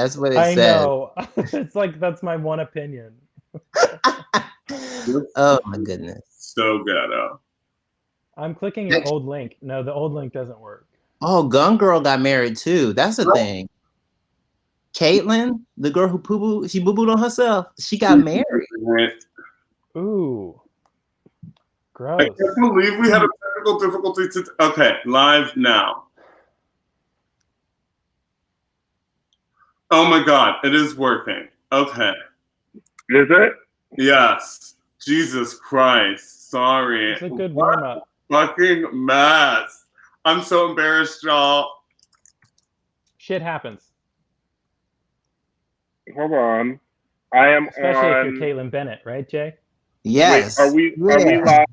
That's what it I says. know. It's like that's my one opinion. Oh my goodness. So ghetto. I'm clicking an old link. No, the old link doesn't work. Oh, Gun Girl got married too. That's the thing. Caitlyn, the girl who she boo-booed on herself. She got married. Ooh. Gross. I can't believe we had a technical difficulty. Okay, live now. Oh my God, it is working. Okay. Is it? Yes. Jesus Christ. Sorry. It's a good warm-up. Fucking mess. I'm so embarrassed, y'all. Shit happens. Hold on. I am Especially on. if you're Caitlyn Bennett, right, Jay? Yes. Wait, are we live?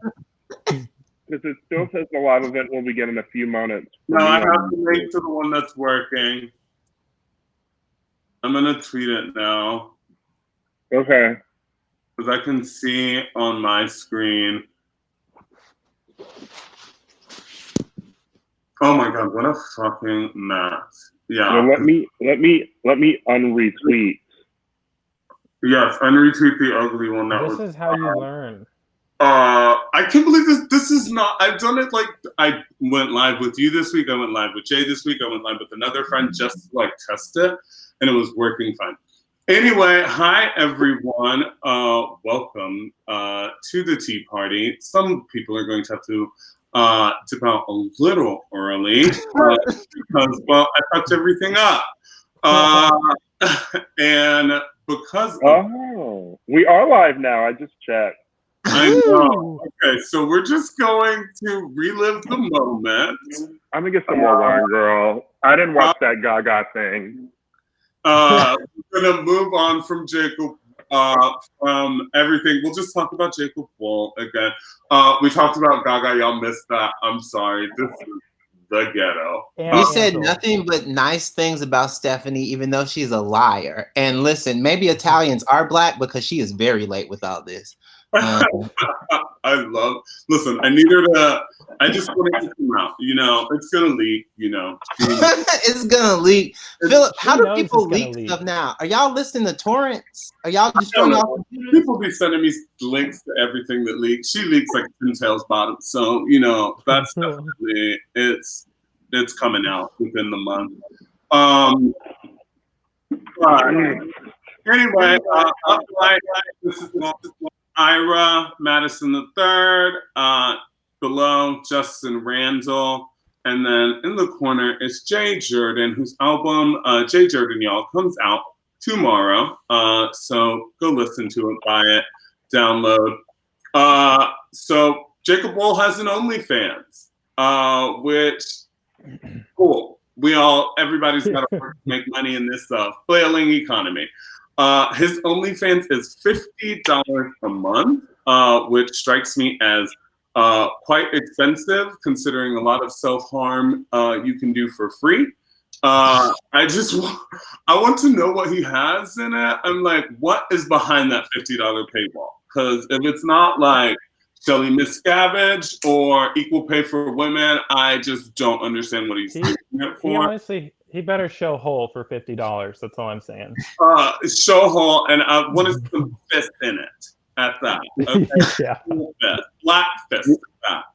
Because it still says the live event will begin in a few moments. No, I have to wait to the one that's working. I'm gonna tweet it now. Okay. Because I can see on my screen. Oh my God, what a fucking mess. Yeah. Well, let me unretweet. Yes, unretweet the ugly one. This is how you learn. I can't believe this. This is not. I've done it like I went live with you this week. I went live with Jay this week. I went live with another friend just to, like, test it, and it was working fine. Anyway, hi everyone. Welcome to the tea party. Some people are going to have to dip out a little early because, well, I fucked everything up. And because we are live now. I just checked. I know. Okay, so we're just going to relive the moment. I'm gonna get some more wine, girl. I didn't watch that Gaga thing. We're gonna move on from Jacob, from everything. We'll just talk about Jacob Wall again. We talked about Gaga. Y'all missed that. I'm sorry. This is the ghetto. We said nothing but nice things about Stephanie, even though she's a liar. And listen, maybe Italians are black because she is very late with all this. Listen, I need her to, I just want it to come out. You know, it's going to leak, you know. It's going to leak. Phillip, how do people leak stuff now? Are y'all listening to torrents? Are y'all just showing off? People be sending me links to everything that leaks. She leaks like Pintail's bottom. So, you know, that's definitely, it's coming out within the month. Anyway, this is Ira Madison III, below Justin Randall, and then in the corner is Jay Jurden, whose album Jay Jurden, y'all, comes out tomorrow. So go listen to it, buy it, download. So Jacob Wall has an OnlyFans, which cool. Everybody's got to make money in this flailing economy. His OnlyFans is $50 a month, which strikes me as quite expensive, considering a lot of self-harm you can do for free. I want to know what he has in it. I'm like, what is behind that $50 paywall? Because if it's not like Shelly Miscavige or Equal Pay for Women, I just don't understand what he's doing it for. Honestly, he better show whole for $50. That's all I'm saying. Show whole, and I want to see some fist in it at that. Okay? Yeah. Black fist at that.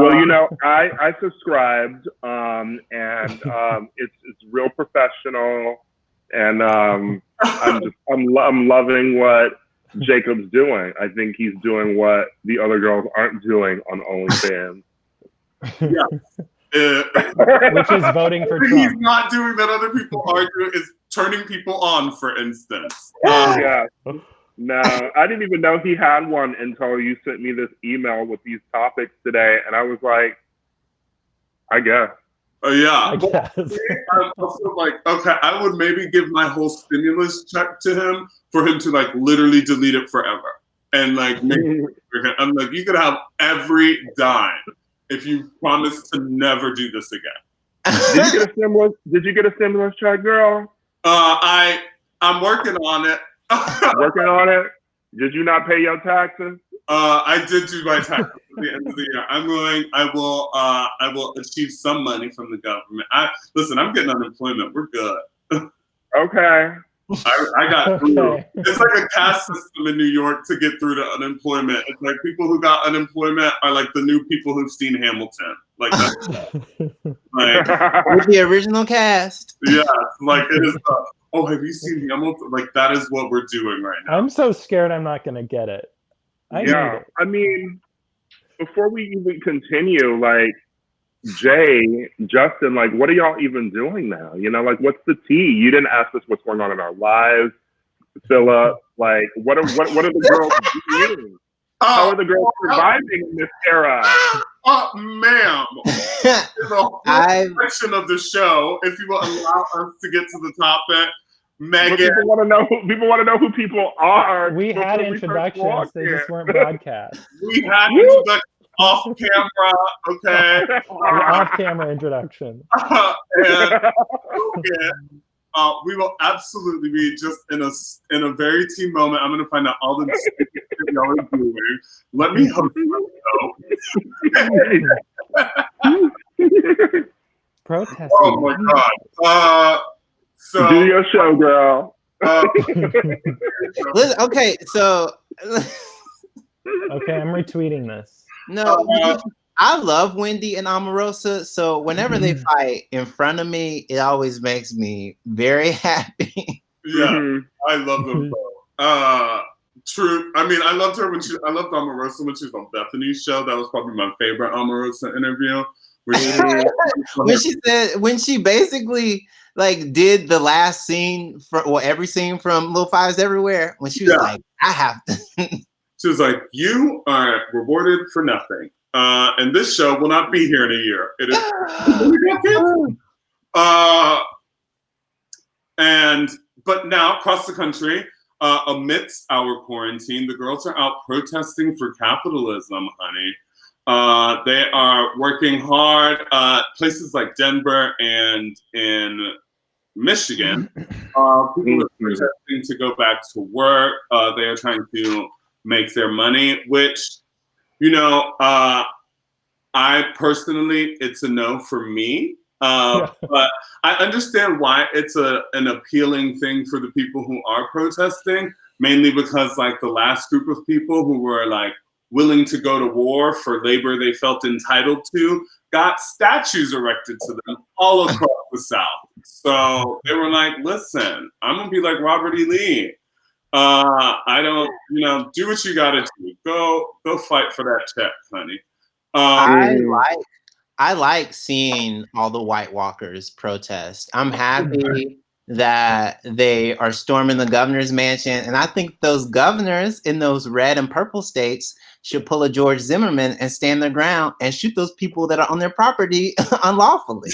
Well, you know, I subscribed, and it's real professional, and I'm loving what Jacob's doing. I think he's doing what the other girls aren't doing on OnlyFans. Yeah. Which is voting for Trump. He's not doing that other people are doing is turning people on, for instance. Yeah. No, I didn't even know he had one until you sent me this email with these topics today, and I was like, I guess. Yeah. I guess. I'm also like, okay, I would maybe give my whole stimulus check to him for him to like literally delete it forever. And like, I'm like, you could have every dime if you promise to never do this again. Did you get a stimulus check, girl? I'm working on it. Working on it? Did you not pay your taxes? I did do my taxes at the end of the year. I will achieve some money from the government. Listen, I'm getting unemployment. We're good. Okay. I got through. It's like a caste system in New York to get through to unemployment. It's like people who got unemployment are like the new people who've seen Hamilton. Like that's like With the original cast. yeah, like it is. Oh, have you seen Hamilton? Like that is what we're doing right now. I'm so scared I'm not gonna get it. I need it. I mean, before we even continue, like Jay, Justin, like what are y'all even doing now? You know, like what's the tea? You didn't ask us what's going on in our lives, Phillip. Like what are the girls doing? How are the girls surviving in this era? Ma'am, there's a whole section of the show. If you will allow us to get to the topic, Megan. People want to know who people are. We had introductions; they just weren't broadcast. We had introductions off camera, okay? Off-camera introduction. We will absolutely be just in a very team moment. I'm going to find out all the things y'all are doing. Let me host the show. Protesting. Oh my God. So do your show, girl. Okay, so okay, I'm retweeting this. No, I love Wendy and Omarosa. So whenever they fight in front of me, it always makes me very happy. Yeah, I love them both. True. I mean, I loved Omarosa when she was on Bethany's show. That was probably my favorite Omarosa interview. When she basically like did the last scene every scene from Little Fires Everywhere, when she was like, I have to. She was like, you are rewarded for nothing. And this show will not be here in a year. It is. But now across the country, amidst our quarantine, the girls are out protesting for capitalism, honey. They are working hard. Places like Denver and in Michigan, people are protesting to go back to work. They are trying to make their money, which, you know, I personally, it's a no for me. But I understand why it's an appealing thing for the people who are protesting, mainly because like the last group of people who were like willing to go to war for labor they felt entitled to got statues erected to them all across the South. So they were like, listen, I'm gonna be like Robert E. Lee. I don't, do what you gotta do. Go fight for that check, honey. I like seeing all the White Walkers protest. I'm happy that they are storming the governor's mansion, and I think those governors in those red and purple states should pull a George Zimmerman and stand their ground and shoot those people that are on their property unlawfully.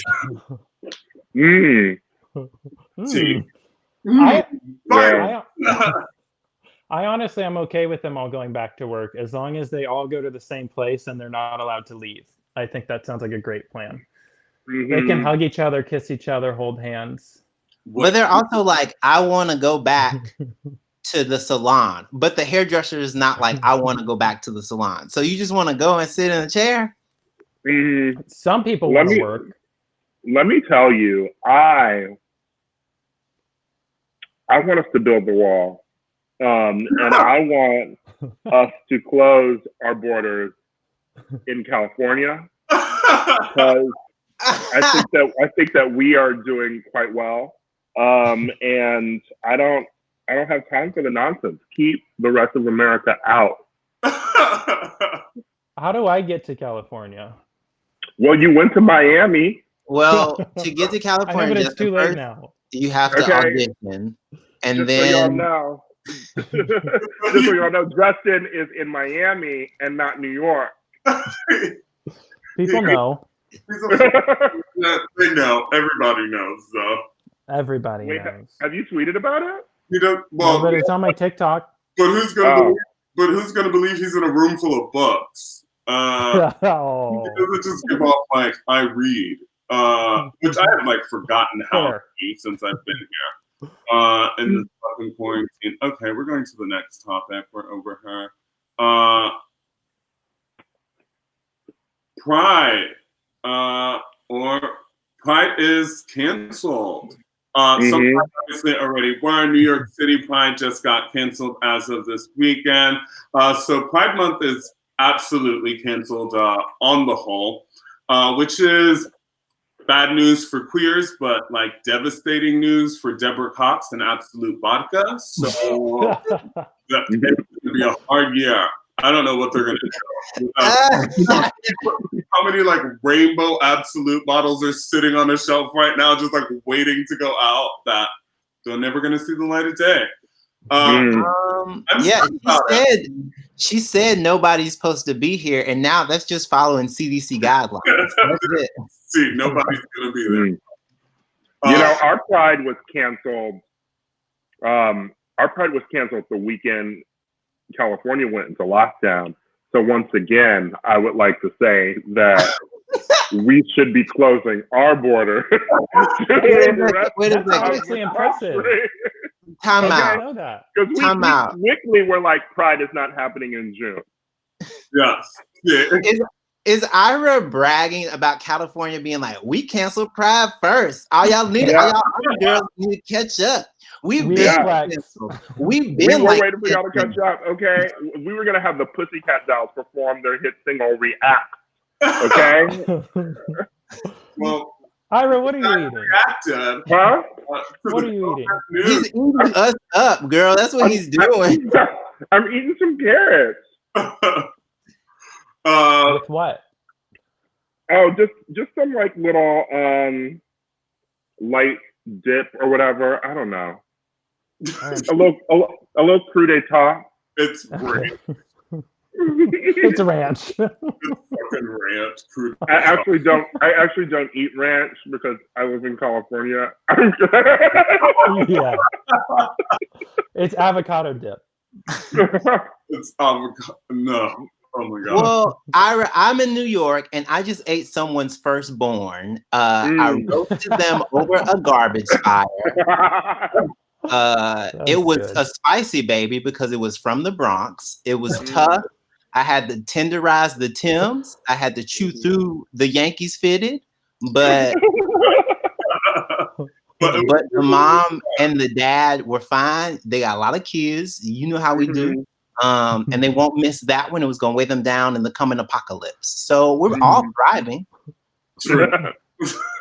I honestly am okay with them all going back to work as long as they all go to the same place and they're not allowed to leave. I think that sounds like a great plan. They can hug each other, kiss each other, hold hands. But they're also like, I want to go back to the salon. But the hairdresser is not like, I want to go back to the salon. So you just want to go and sit in a chair? Some people want to work. Let me tell you, I want us to build the wall. And I want us to close our borders in California because I think that we are doing quite well. And I don't have time for the nonsense. Keep the rest of America out. How do I get to California? Well, you went to Miami. Well, to get to California, I know, but it's too late now. You have to audition, and just then so y'all know, just so y'all know, Justin is in Miami and not New York. People know. They know. Everybody knows, though. Everybody knows. Have you tweeted about it? Well, but it's on my TikTok. But who's gonna believe he's in a room full of books? He doesn't just give off like I read, which I have like forgotten how to do since I've been here. In this fucking quarantine. Okay, we're going to the next topic. We're over her. Pride, or Pride is canceled. Some Pride obviously already were. New York City Pride just got canceled as of this weekend. So Pride Month is absolutely canceled on the whole, which is bad news for queers, but like devastating news for Deborah Cox and Absolute Vodka. So it's going to be a hard year. I don't know what they're going to do. How many like rainbow Absolute bottles are sitting on a shelf right now, just like waiting to go out that they're never going to see the light of day. She said nobody's supposed to be here, and now that's just following CDC guidelines. That's it. See, nobody's going to be there. You know, our Pride was canceled. Our Pride was canceled the weekend California went into lockdown. So once again, I would like to say that we should be closing our border. Wait a second. Impressive. Time out. I know that. Because we we're like, Pride is not happening in June. Yes. Yeah. Is Ira bragging about California being like, we canceled Pride first? All y'all need, all y'all other girls need to catch up. We've been waiting for y'all to catch up. Okay, we were gonna have the Pussycat Dolls perform their hit single "React." Okay. Well, Ira, what are you eating? Reacted. Huh? What are you eating? He's eating us up, girl. That's what he's doing. I'm eating some carrots. With what? Oh, just some like little light dip or whatever. I don't know. A little crudité. It's great. It's ranch. It's fucking ranch. I actually don't eat ranch because I live in California. Yeah. It's avocado dip. It's avocado. No. Oh my God. Well, Ira, I'm in New York and I just ate someone's firstborn. I roasted them over a garbage fire. It was good. A spicy baby because it was from the Bronx. It was tough. I had to tenderize the Timbs. I had to chew through the Yankees fitted, but the mom and the dad were fine. They got a lot of kids. You know how we do. And they won't miss that one. It was going to weigh them down in the coming apocalypse. So we're all thriving.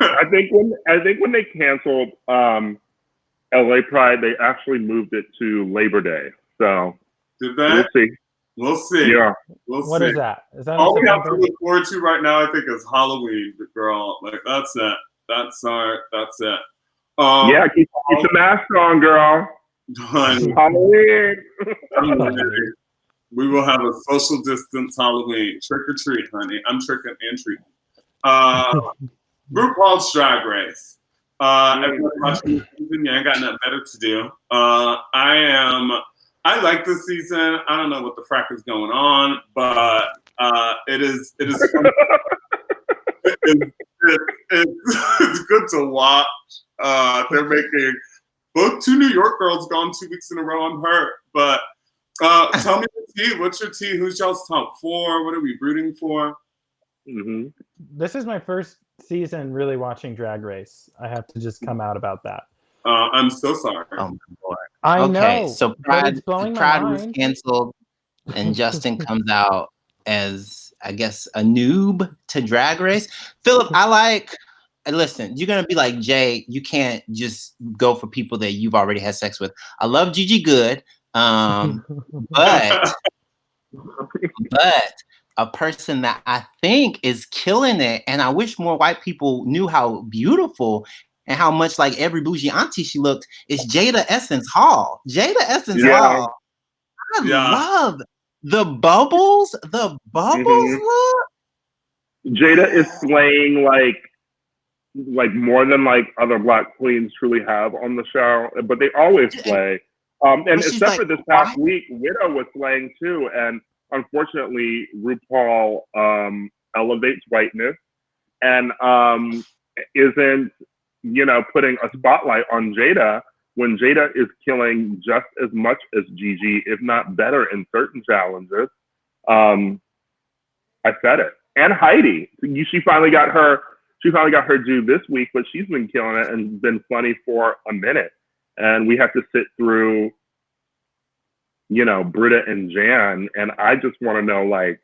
I think when they canceled LA Pride, they actually moved it to Labor Day. So did they? We'll see. Yeah. What is that? Is that all we have to look forward to right now? I think is Halloween, girl. Like that's it. That's it. Yeah, keep the mask on, girl. Halloween. We will have a social distance Halloween. Trick or treat, honey. I'm tricking and treating. RuPaul's Drag Race. Everyone watching this season, I ain't got nothing better to do. I like this season. I don't know what the frack is going on, but it is fun. It's good to watch. They're making both 2 New York girls gone 2 weeks in a row. I'm hurt, but tell me the tea. What's your tea? Who's y'all's top 4? What are we rooting for? Mm-hmm. This is my first season really watching Drag Race. I have to just come out about that. I'm so sorry. Oh my Lord. I know. So Pride was canceled, and Justin comes out as, I guess, a noob to Drag Race. Phillip, listen, you're going to be like Jay. You can't just go for people that you've already had sex with. I love Gigi Good, but a person that I think is killing it, and I wish more white people knew how beautiful and how much like every bougie auntie she looked, is Jada Essence Hall. Jada Essence Hall. I love the bubbles. The bubbles look. Jada is slaying like more than like other Black queens truly have on the show, but they always slay. And except for this past week, Widow was slaying too. And unfortunately, RuPaul elevates whiteness and isn't, putting a spotlight on Jada when Jada is killing just as much as Gigi, if not better, in certain challenges. I said it. And Heidi, she finally got her due this week, but she's been killing it and been funny for a minute. and we have to sit through, you know, Britta and Jan, and I just want to know, like,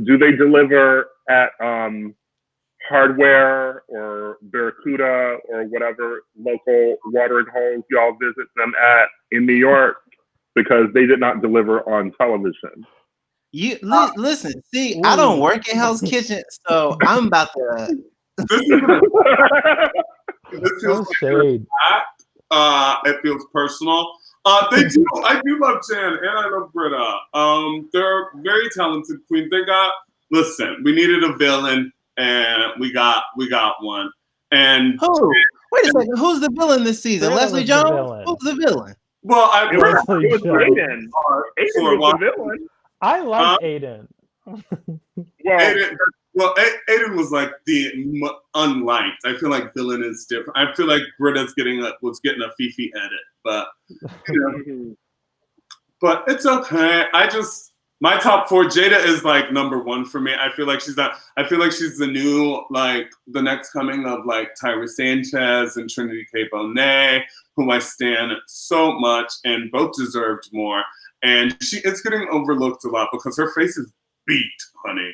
do they deliver at Hardware or Barracuda or whatever local watering holes y'all visit them at in New York? Because they did not deliver on television. You listen, see, I don't work in Hell's Kitchen, so I'm about to. This feels shade. It feels personal. They do. I do love Jan and I love Britta. They're very talented queens. They got. Listen, we needed a villain, and we got one. And who? Wait a second. Who's the villain this season? Britta Leslie Jones. Who's the villain? Well, it was Aiden. Aiden was the villain. I like Aiden. Aiden was like the unliked. I feel like villain is different. I feel like Britta's was getting a Fifi edit, but you know, but it's okay. My top 4, Jada is like number 1 for me. I feel like she's the new, like, the next coming of like Tyra Sanchez and Trinity K. Bonet, whom I stan so much, and both deserved more. And she is getting overlooked a lot because her face is beat, honey.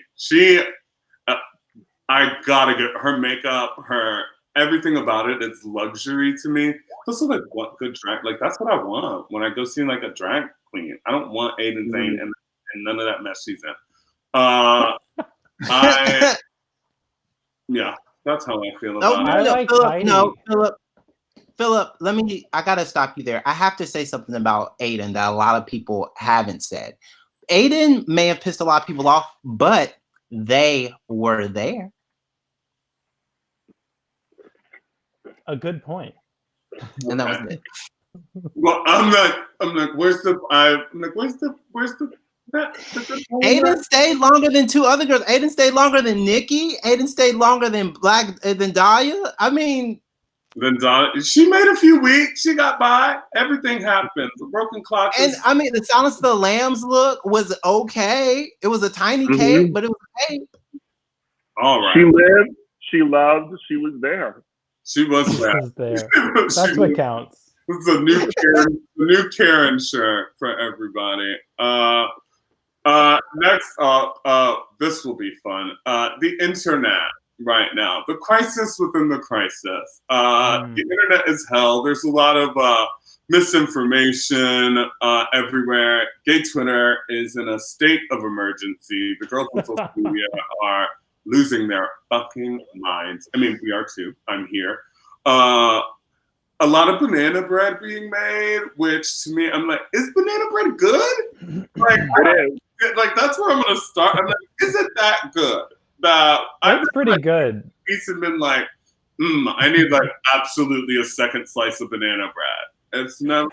I gotta get her makeup, her everything about it is luxury to me. This is like what good drag, like that's what I want when I go see like a drag queen. I don't want Aiden Zane and none of that mess she's in. Yeah, that's how I feel about it. Phillip, I gotta stop you there. I have to say something about Aiden that a lot of people haven't said. Aiden may have pissed a lot of people off, but they were there. A good point. And that was it. Well, I'm like, where's the Aiden stayed longer than 2 other girls. Aiden stayed longer than Nikki. Aiden stayed longer than Dahlia. I mean, she made a few weeks. She got by. Everything happened. The broken clock. And I mean, the Silence of the Lambs look was okay. It was a tiny cake, but it was okay. All right. She lived. She loved. She was there. She was there. That's what counts. It's a new Karen shirt for everybody. Next up, this will be fun. The internet right now. The crisis within the crisis. The internet is hell. There's a lot of misinformation everywhere. Gay Twitter is in a state of emergency. The girls on social media are losing their fucking minds. I mean, we are too. I'm here. A lot of banana bread being made, which to me, I'm like, is banana bread good? Like, that's where I'm gonna start. I'm like, is it that good? That's pretty good. It's been like, I need like absolutely a second slice of banana bread. It's never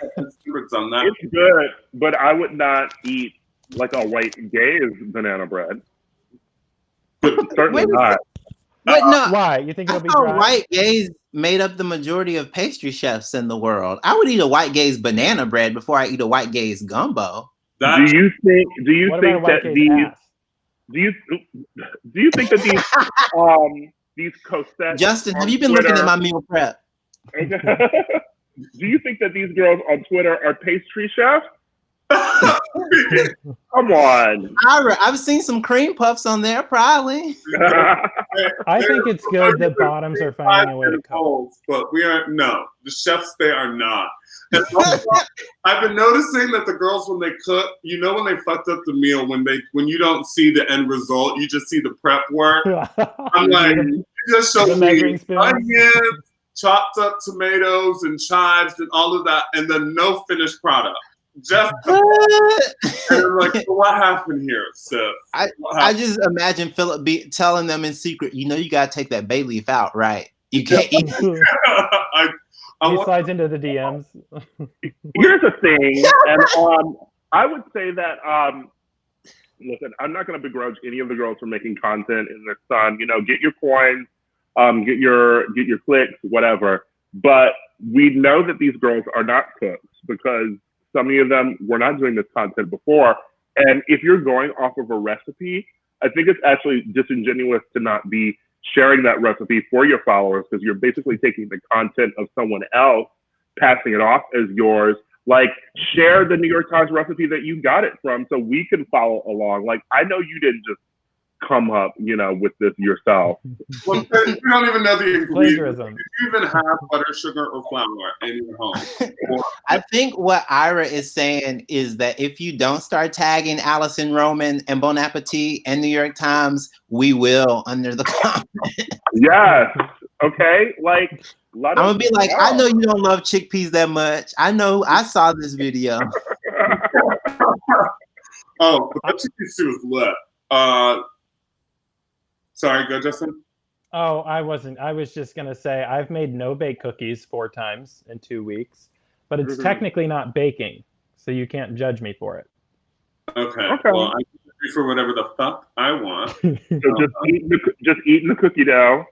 done that. It's good, but I would not eat like a white gaze banana bread. Certainly not. Why? You think it'll be dry? White gays made up the majority of pastry chefs in the world. I would eat a white gaze banana bread before I eat a white gaze gumbo. Do you think that these cosettes? Justin, have you been looking at my meal prep? Do you think that these girls on Twitter are pastry chefs? Come on. I've seen some cream puffs on there, probably. I think it's good that bottoms are finding a way to cook. But the chefs, they are not. And also, I've been noticing that the girls, when they cook, when they fucked up the meal, when you don't see the end result, you just see the prep work. I'm like, you just show me onions, chopped up tomatoes and chives and all of that, and then no finished product. Just and I'm like, so what happened here, sis? I just imagine Phillip telling them in secret, you gotta take that bay leaf out, right? You can't eat it. He slides into the DMs. Here's the thing, and I would say that listen, I'm not gonna begrudge any of the girls for making content in their sun. Get your coins, get your clicks, whatever. But we know that these girls are not cooks because so many of them were not doing this content before. And if you're going off of a recipe, I think it's actually disingenuous to not be sharing that recipe for your followers, because you're basically taking the content of someone else, passing it off as yours. Like, share the New York Times recipe that you got it from so we can follow along. Like, I know you didn't just come up, with this yourself. Well, you don't even know the ingredients. Plagiarism. Do you even have butter, sugar, or flour in your home? I think what Ira is saying is that if you don't start tagging Allison Roman and Bon Appetit and New York Times, we will under the comment. Yes. Okay. Like, I'm gonna be like, I know you don't love chickpeas that much. I know. I saw this video. Oh, but that chickpea stew is lit. Sorry, go, Justin. Oh, I wasn't. I was just going to say I've made no-bake cookies 4 times in 2 weeks, but it's technically not baking, so you can't judge me for it. Okay. Well, I can do for whatever the fuck I want. So just eating the cookie dough.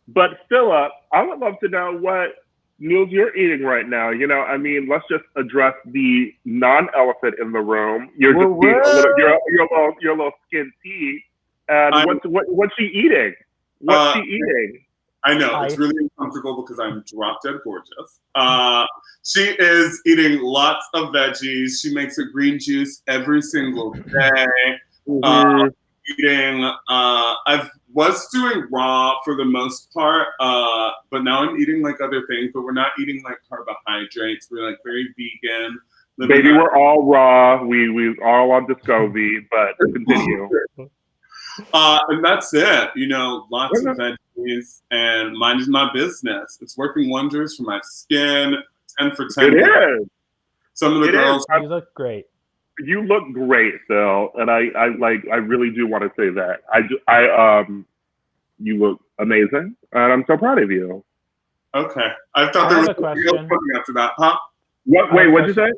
But Phillip, I would love to know what meals you're eating right now. Let's just address the non-elephant in the room. You're just eating your little skin tea. And what's she eating? What's she eating? I know, it's really uncomfortable because I'm drop dead gorgeous. She is eating lots of veggies. She makes a green juice every single day. I was doing raw for the most part, but now I'm eating like other things, but we're not eating like carbohydrates. We're like very vegan. Baby, we're all raw. We all on Discovery, but continue. And that's it. Lots of veggies, and mine is my business. It's working wonders for my skin. 10 for 10. It is. Some of the girls. You look great. You look great, Phil, and I really do want to say that. You look amazing, and I'm so proud of you. Okay, I thought there was a question after that, huh? What? Wait, what'd you say?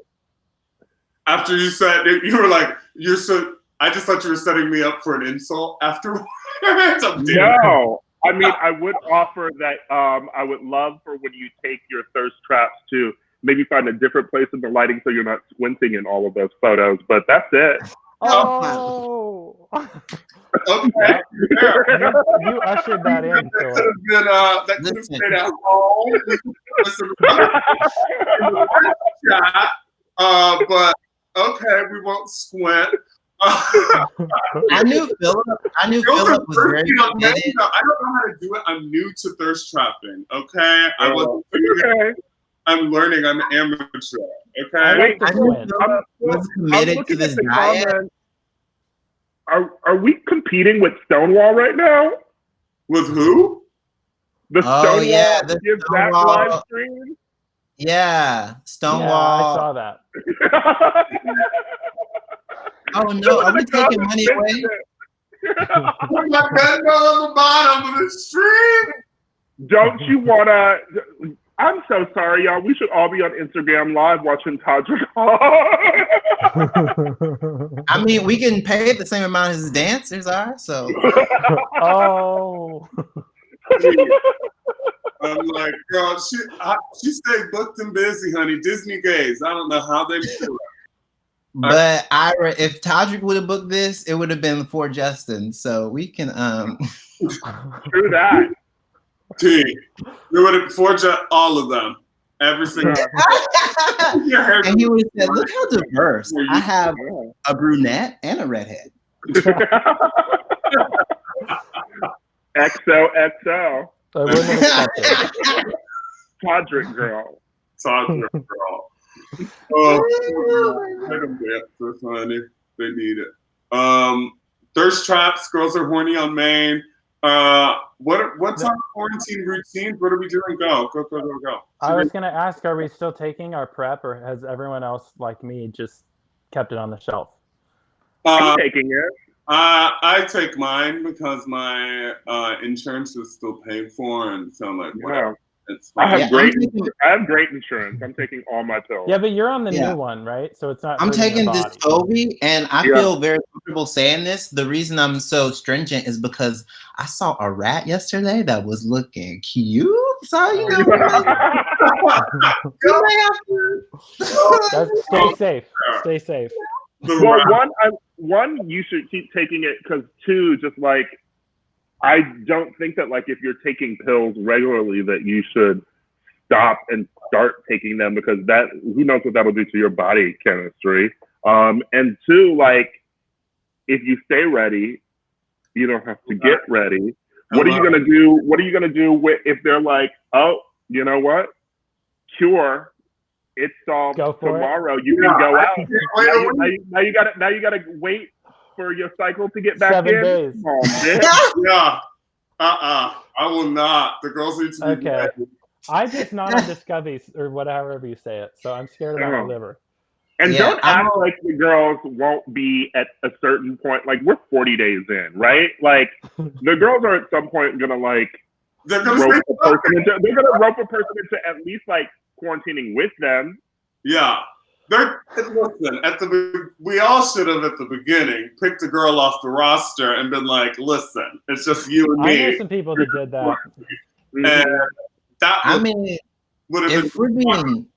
After you said it, you were like, "You're so." I just thought you were setting me up for an insult afterwards. No, I would offer that. I would love for when you take your thirst traps to maybe find a different place in the lighting so you're not squinting in all of those photos. But that's it. Oh. Okay. You ushered that in, Phillip. That could have stayed at home. But okay, we won't squint. I knew Phillip was very committed. I don't know how to do it. I'm new to thirst trapping. Okay, I'm learning. I'm an amateur. Okay, I was committed to this diet. Are we competing with Stonewall right now? With who? The Stonewall. Yeah, the Stonewall live stream. Yeah, Stonewall. Yeah, I saw that. Oh no, are we taking money away? Put my gun on the bottom of the stream. Don't you wanna? I'm so sorry, y'all. We should all be on Instagram Live watching Todrick. I mean, we getting paid the same amount as the dancers are, so. Oh. I'm like, girl, she stayed booked and busy, honey. Disney gays. I don't know how they do it. But Ira, if Todrick would have booked this, it would have been for Justin. So we can True that. We would have forged all of them. Every single and he would have said, look how diverse. I have a brunette and a redhead. XOXO. I wouldn't have accepted. Todrick girl. Todrick girl. Oh, let them dance, honey. They need it. Thirst traps. Girls are horny on Maine. What's our quarantine routines? What are we doing? Go. I was gonna ask, are we still taking our prep, or has everyone else, like me, just kept it on the shelf? I'm taking it. I take mine because my insurance is still paid for, and so I'm like, whatever. It's fine. I have great insurance. I'm taking all my pills. Yeah, but you're on the new one, right? So it's not. I'm taking Descovy, and I feel very comfortable saying this. The reason I'm so stringent is because I saw a rat yesterday that was looking cute. So stay safe. Stay safe. Well, one, you should keep taking it because 2, just like I don't think that like if you're taking pills regularly that you should stop and start taking them, because that, who knows what that'll do to your body chemistry. And two, like if you stay ready, you don't have to get ready. What are you gonna do? What are you gonna do if they're like, oh, you know what? Cure, it's solved tomorrow. You can go out. Now you gotta wait for your cycle to get back 7 in. days. Yeah. I will not. The girls need to be ready. I just not on Discovery or whatever you say it. So I'm scared about my liver. And don't act like the girls won't be at a certain point. Like we're 40 days in, right? Like the girls are at some point gonna like rope a person into at least like quarantining with them. Yeah. Listen, we all should have at the beginning picked a girl off the roster and been like, listen, it's just you and me. I know some people that did that. And that would have been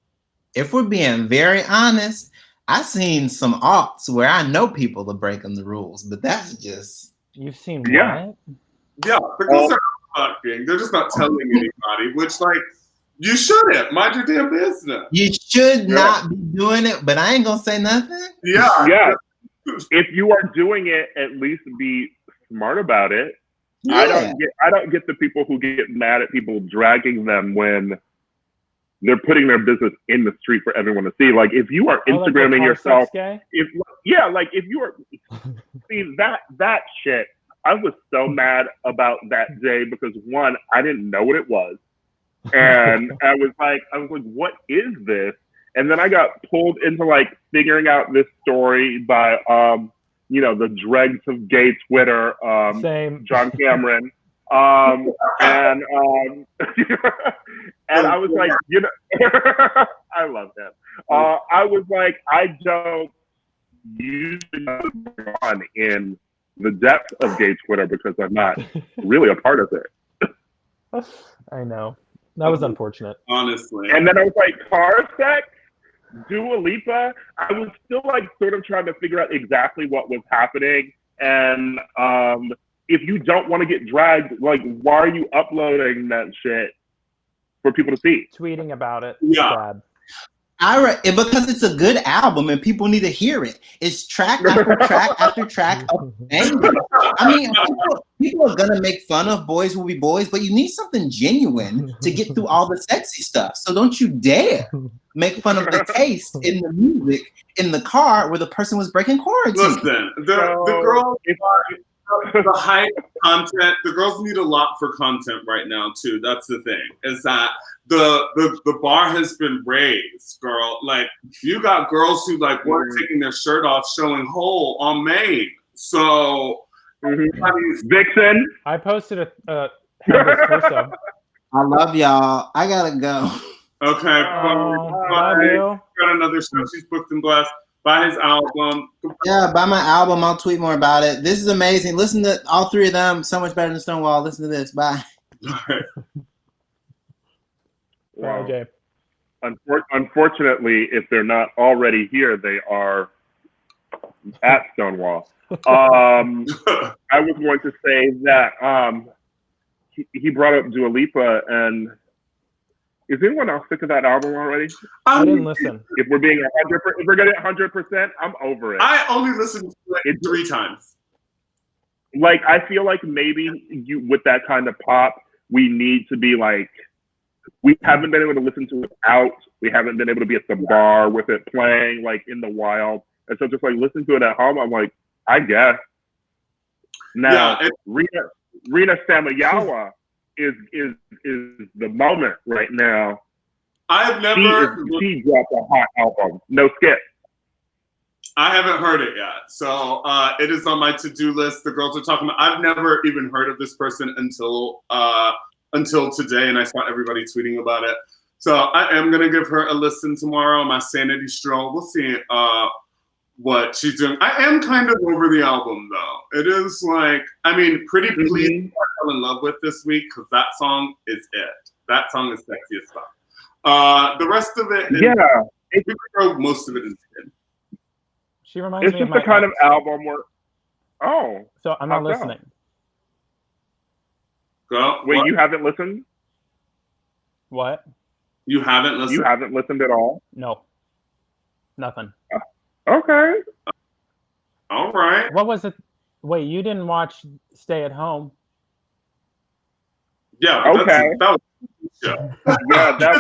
if we're being very honest, I've seen some aughts where I know people are breaking the rules, but that's just... You've seen what? Yeah, the girls are fucking. They're just not telling anybody, which, like, you shouldn't. Mind your damn business. You should not be doing it, but I ain't gonna say nothing. Yeah. If you are doing it, at least be smart about it. Yeah. I don't get the people who get mad at people dragging them when they're putting their business in the street for everyone to see. Like if you are Instagramming yourself, if you are see that shit, I was so mad about that day because one, I didn't know what it was. And I was like, what is this? And then I got pulled into like figuring out this story by the dregs of gay Twitter, John Cameron. And I was like, I love him. I was like, I don't usually on in the depth of gay Twitter because I'm not really a part of it. I know. That was unfortunate. Honestly. And then I was like, car sex? Dua Lipa? I was still like sort of trying to figure out exactly what was happening. And if you don't want to get dragged, like, why are you uploading that shit for people to see? Tweeting about it. Yeah. Because it's a good album and people need to hear it. It's track after track after track of anger. I mean, people are gonna make fun of Boys Will Be Boys, but you need something genuine to get through all the sexy stuff. So don't you dare make fun of the taste in the music in the car where the person was breaking quarantine. Listen, the girls, the hype content, the girls need a lot for content right now too. That's the thing, is that the bar has been raised, girl. Like you got girls who like weren't taking their shirt off, showing hole on Maine. So Vixen, I posted a headless torso. I love y'all. I gotta go. Okay, got another show. She's booked in glass. Buy his album. Yeah, buy my album. I'll tweet more about it. This is amazing. Listen to all three of them. So much better than Stonewall. Listen to this. Bye. Bye, Jay. Unfortunately, if they're not already here, they are at Stonewall. I was going to say that he brought up Dua Lipa, and is anyone else sick of that album already? I didn't listen. If we're being 100%, if we're getting 100%, I'm over it. I only listened to it 3 times. Like, I feel like maybe with that kind of pop, we need to be like, we haven't been able to listen to it out. We haven't been able to be at the bar with it playing, like, in the wild. And so just, like, listen to it at home, I'm like, I guess. Now, Rina Samayawa is the moment right now. I've never... She dropped a hot album. No skip. I haven't heard it yet. So it is on my to-do list. The girls are talking about... I've never even heard of this person until today, and I saw everybody tweeting about it. So I am going to give her a listen tomorrow on my sanity stroll. We'll see what she's doing. I am kind of over the album, though. It is like, I mean, Pretty Please I fell in love with this week because that song is it. That song is sexy as fuck. The rest of it, we could throw most of it in. She reminds me of my kind of album where, so I'm not listening. Go. Wait, what? you haven't listened? What? You haven't listened? You haven't listened at all? No. Nothing. Okay. All right. What was it? Wait, you didn't watch Stay at Home? Yeah. But Okay. that was a show. Yeah, that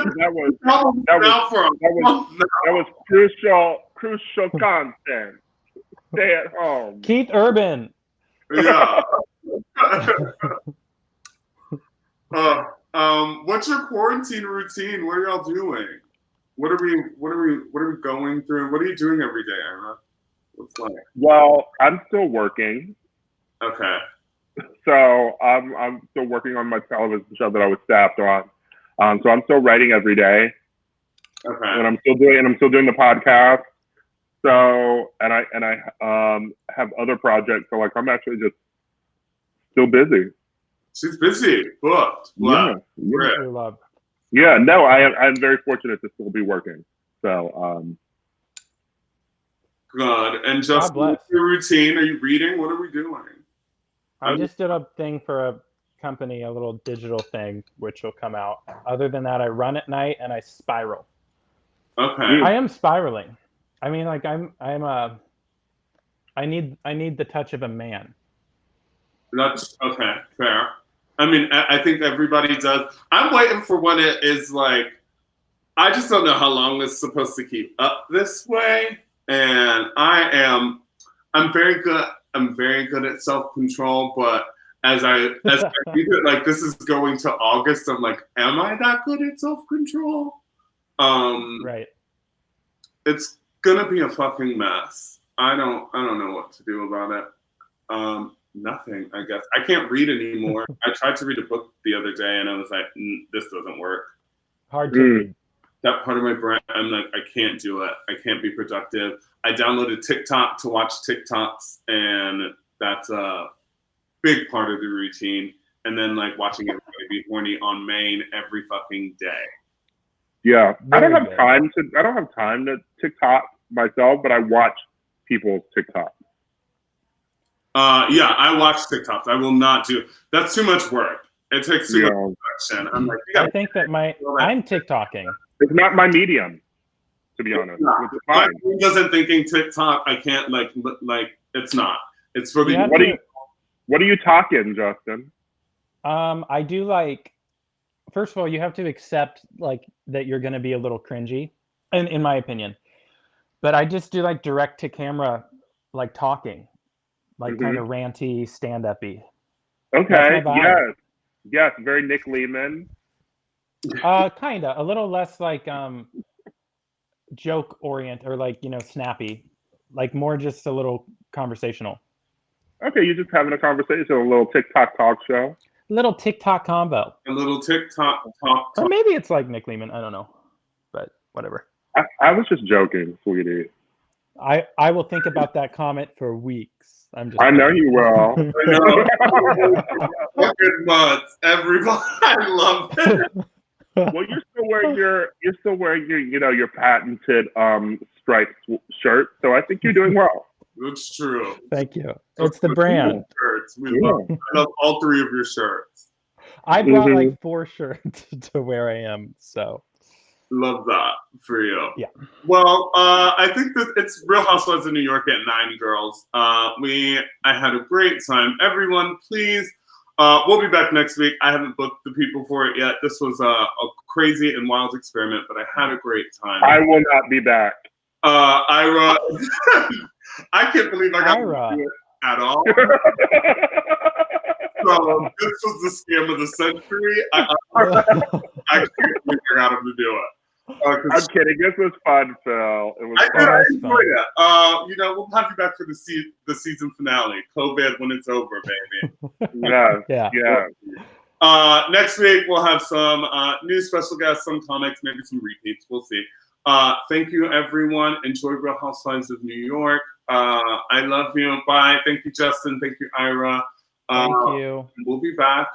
was crucial content. Stay at home. Keith Urban. Yeah. What's your quarantine routine? What are y'all doing? What are we going through? What are you doing every day, Ira? What's like? Well, I'm still working. Okay. So I'm still working on my television show that I was staffed on. So I'm still writing every day. Okay. And I'm still doing the podcast. So and I have other projects. So like I'm actually just still busy. She's busy, booked. Yeah. True love. Yeah, no, I'm very fortunate to still be working. So good. And just what's your routine? Are you reading? What are we doing? I just did a thing for a company, a little digital thing, which will come out. Other than that, I run at night and I spiral. Okay. I am spiraling. I mean, like I need the touch of a man. That's okay. Fair. I mean, I think everybody does. I'm waiting for when it is like, I just don't know how long it's supposed to keep up this way. And I'm very good at self-control, but as I read it, like this is going to August, I'm like, am I that good at self-control? Right. It's gonna be a fucking mess. I don't know what to do about it. Nothing, I guess. I can't read anymore. I tried to read a book the other day and I was like, this doesn't work. Hard to read. That part of my brain, I'm like, I can't do it. I can't be productive. I downloaded TikTok to watch TikToks, and that's a big part of the routine. And then like watching everybody be horny on Maine every fucking day. Yeah, I don't have time to TikTok myself, but I watch people's TikTok. Yeah, I watch TikToks. I will not do. That's too much work. It takes too much production. I'm like, I think that I'm TikToking. It's not my medium, to be honest. It's fine. My brain doesn't thinking TikTok. I can't like it's not. It's for the. What are you talking, Justin? I do like. First of all, you have to accept like that you're going to be a little cringy, in my opinion. But I just do like direct to camera, like talking, like kind of ranty, stand-up-y. Okay. Yes. Very Nick Lehman. Kinda a little less like joke orient or like snappy, like more just a little conversational. Okay, you're just having a conversation, a little TikTok talk show. Little TikTok combo. A little TikTok talk. Or maybe it's like Nick Lehman. I don't know, but whatever. I was just joking, sweetie. I will think about that comment for weeks. I know you will. I know. Fucking months, everybody. I love it. Well, you're still wearing your patented striped shirt, so I think you're doing well. That's true. Thank you. It's the brand. Shirts. I love all three of your shirts. I brought like 4 shirts to where I am, so. Love that for you. Yeah. Well, I think that it's Real Housewives of New York at 9, girls. I had a great time. Everyone, please. We'll be back next week. I haven't booked the people for it yet. This was a crazy and wild experiment, but I had a great time. I will not be back. Ira, I can't believe I got to do it at all. So this was the scam of the century. I can't believe I got him to do it. I'm kidding. This was fun, Phil. It was fun. I enjoyed it. We'll have you back for the season finale. COVID when it's over, baby. Yeah. Next week we'll have some new special guests, some comics, maybe some repeats. We'll see. Thank you, everyone. Enjoy Real Housewives of New York. I love you. Bye. Thank you, Justin. Thank you, Ira. Thank you. We'll be back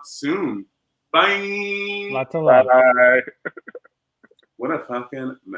soon. Bye. Lots of love. Bye. What a fucking mess.